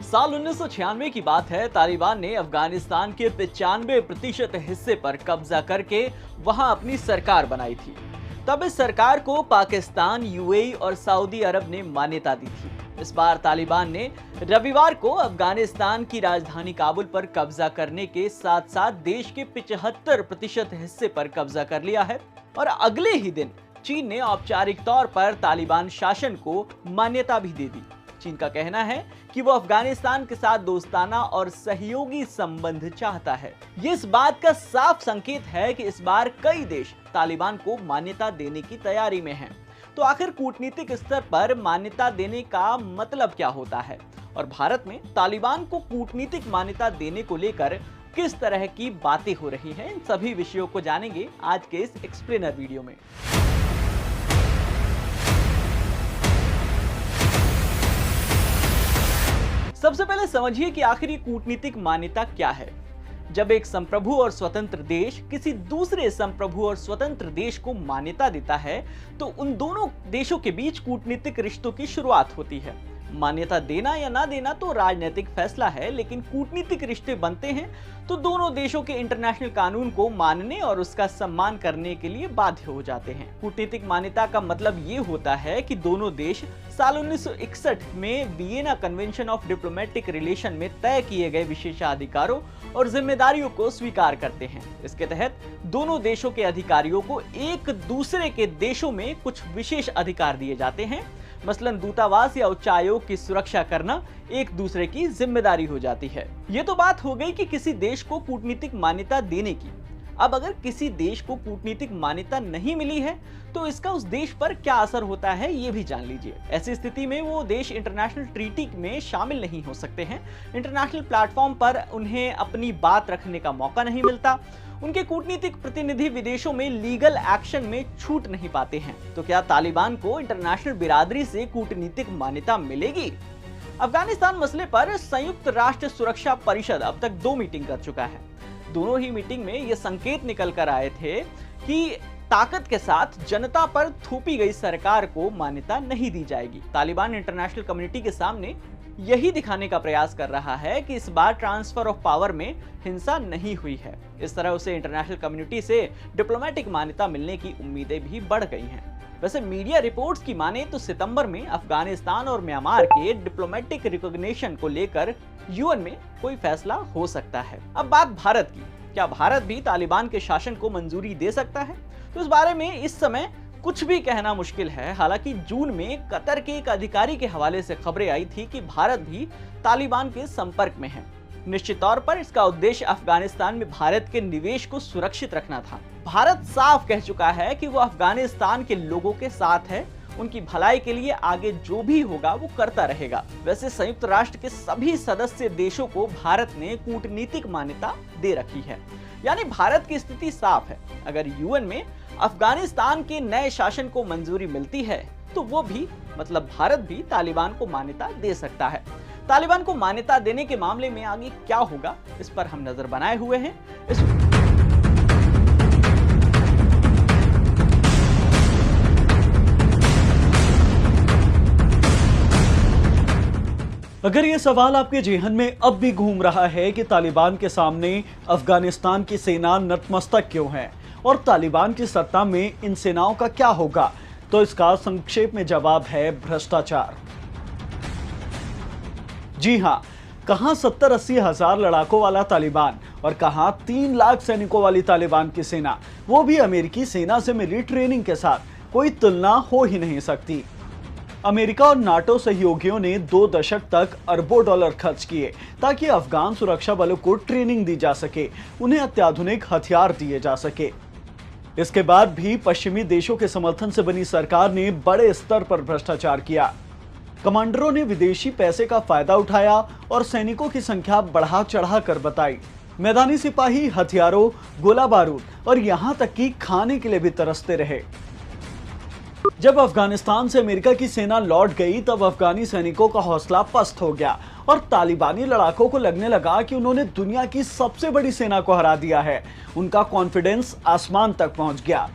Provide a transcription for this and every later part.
साल 1996 की बात है। तालिबान ने अफगानिस्तान के 95% हिस्से पर कब्जा करके वहां अपनी सरकार बनाई थी। तब इस सरकार को पाकिस्तान, यूएई और सऊदी अरब ने मान्यता दी थी। इस बार तालिबान ने रविवार को अफगानिस्तान की राजधानी काबुल पर कब्जा करने के साथ साथ देश के 75% हिस्से पर कब्जा कर लिया है और अगले ही दिन चीन ने औपचारिक तौर पर तालिबान शासन को मान्यता भी दे दी। चीन का कहना है कि वो अफगानिस्तान के साथ दोस्ताना और सहयोगी संबंध चाहता है। ये इस बात का साफ संकेत है कि इस बार कई देश तालिबान को मान्यता देने की तैयारी में हैं। तो आखिर कूटनीतिक स्तर पर मान्यता देने का मतलब क्या होता है और भारत में तालिबान को कूटनीतिक मान्यता देने को लेकर किस तरह की बातें हो रही हैं, इन सभी विषयों को जानेंगे आज के इस एक्सप्लेनर वीडियो में। सबसे पहले समझिए कि आखिर ये कूटनीतिक मान्यता क्या है। जब एक संप्रभु और स्वतंत्र देश किसी दूसरे संप्रभु और स्वतंत्र देश को मान्यता देता है तो उन दोनों देशों के बीच कूटनीतिक रिश्तों की शुरुआत होती है। मान्यता देना या ना देना तो राजनीतिक फैसला है, लेकिन कूटनीतिक रिश्ते बनते हैं तो दोनों देशों के इंटरनेशनल कानून को मानने और उसका सम्मान करने के लिए बाध्य हो जाते हैं। कूटनीतिक मान्यता का मतलब ये होता है कि दोनों देश साल 1961 में Vienna convention of diplomatic relation में तय किए गए विशेषाधिकारों और जिम्मेदारियों को स्वीकार करते हैं। इसके तहत दोनों देशों के अधिकारियों को एक दूसरे के देशों में कुछ विशेष अधिकार दिए जाते हैं। मसलन दूतावास या उच्चायोग की सुरक्षा करना एक दूसरे की जिम्मेदारी हो जाती है। ये तो बात हो गई कि किसी देश को कूटनीतिक मान्यता देने की। अब अगर किसी देश को कूटनीतिक मान्यता नहीं मिली है तो इसका उस देश पर क्या असर होता है ये भी जान लीजिए। ऐसी स्थिति में वो देश इंटरनेशनल ट्रीटी में शामिल नहीं हो सकते हैं। इंटरनेशनल प्लेटफॉर्म पर उन्हें अपनी बात रखने का मौका नहीं मिलता। उनके कूटनीतिक प्रतिनिधि विदेशों में लीगल एक्शन में छूट नहीं पाते हैं। तो क्या तालिबान को इंटरनेशनल बिरादरी से कूटनीतिक मान्यता मिलेगी? अफगानिस्तान मसले पर संयुक्त राष्ट्र सुरक्षा परिषद अब तक 2 मीटिंग कर चुका है। दोनों ही मीटिंग में ये संकेत निकल कर आए थे कि ताकत के साथ जनता पर थोपी गई सरकार को मान्यता नहीं दी जाएगी। तालिबान इंटरनेशनल कम्युनिटी के सामने यही दिखाने का प्रयास कर रहा है कि इस बार ट्रांसफर ऑफ पावर में हिंसा नहीं हुई है। इस तरह उसे इंटरनेशनल कम्युनिटी से डिप्लोमेटिक मान्यता मिलने की उम्मीदें भी बढ़ गई हैं। वैसे मीडिया रिपोर्ट्स की माने तो सितंबर में अफगानिस्तान और म्यांमार के डिप्लोमेटिक रिकॉग्निशन को लेकर यूएन में कोई फैसला हो सकता है। अब बात भारत की, क्या भारत भी तालिबान के शासन को मंजूरी दे सकता है? तो इस बारे में इस समय कुछ भी कहना मुश्किल है। हालांकि जून में कतर के एक अधिकारी के हवाले से खबरें आई थी कि भारत भी तालिबान के संपर्क में है। निश्चित तौर पर इसका उद्देश्य अफगानिस्तान में भारत के निवेश को सुरक्षित रखना था। भारत साफ कह चुका है कि वो अफगानिस्तान के लोगों के साथ है, उनकी भलाई के लिए आगे जो भी होगा वो करता रहेगा। वैसे संयुक्त राष्ट्र के सभी सदस्य देशों को भारत ने कूटनीतिक मान्यता दे रखी है, यानी भारत की स्थिति साफ है। अगर यूएन में अफगानिस्तान के नए शासन को मंजूरी मिलती है तो वो भी मतलब भारत भी तालिबान को मान्यता दे सकता है। तालिबान को मान्यता देने के मामले में आगे क्या होगा इस पर हम नजर बनाए हुए हैं। अगर ये सवाल आपके जेहन में अब भी घूम रहा है कि तालिबान के सामने अफगानिस्तान की सेना नतमस्तक क्यों है और तालिबान की सत्ता में इन सेनाओं का क्या होगा, तो इसका संक्षेप में जवाब है भ्रष्टाचार। जी हां, कहां 70-80 हजार लड़ाकों वाला तालिबान और कहां 3 लाख सैनिकों वाली तालिबान की सेना, वो भी अमेरिकी सेना से मिली ट्रेनिंग के साथ। कोई तुलना हो ही नहीं सकती। अमेरिका और नाटो सहयोगियों ने 2 दशक तक अरबों डॉलर खर्च किए ताकि अफगान सुरक्षा बलों को ट्रेनिंग दी जा सके, उन्हें अत्याधुनिक हथियार दिए जा सके। इसके बाद भी पश्चिमी देशों के समर्थन से बनी सरकार ने बड़े स्तर पर भ्रष्टाचार किया। कमांडरों ने विदेशी पैसे का फायदा उठाया और सैनिकों की संख्या बढ़ा चढ़ा कर बताई। मैदानी सिपाही हथियारों, गोला बारूद और यहां तक कि खाने के लिए भी तरसते रहे। जब अफगानिस्तान से अमेरिका की सेना लौट गई तब अफगानी सैनिकों का हौसला पस्त हो गया और तालिबानी लड़ाकों को लगने लगा कि उन्होंने दुनिया की सबसे बड़ी सेना को हरा दिया है। उनका कॉन्फिडेंस आसमान तक पहुंच गया।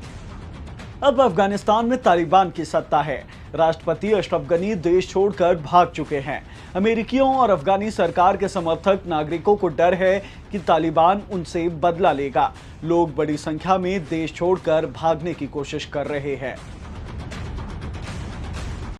अब अफगानिस्तान में तालिबान की सत्ता है। राष्ट्रपति अशरफ गनी देश छोड़कर भाग चुके हैं। अमेरिकियों और अफगानी सरकार के समर्थक नागरिकों को डर है कि तालिबान उनसे बदला लेगा। लोग बड़ी संख्या में देश छोड़कर भागने की कोशिश कर रहे हैं।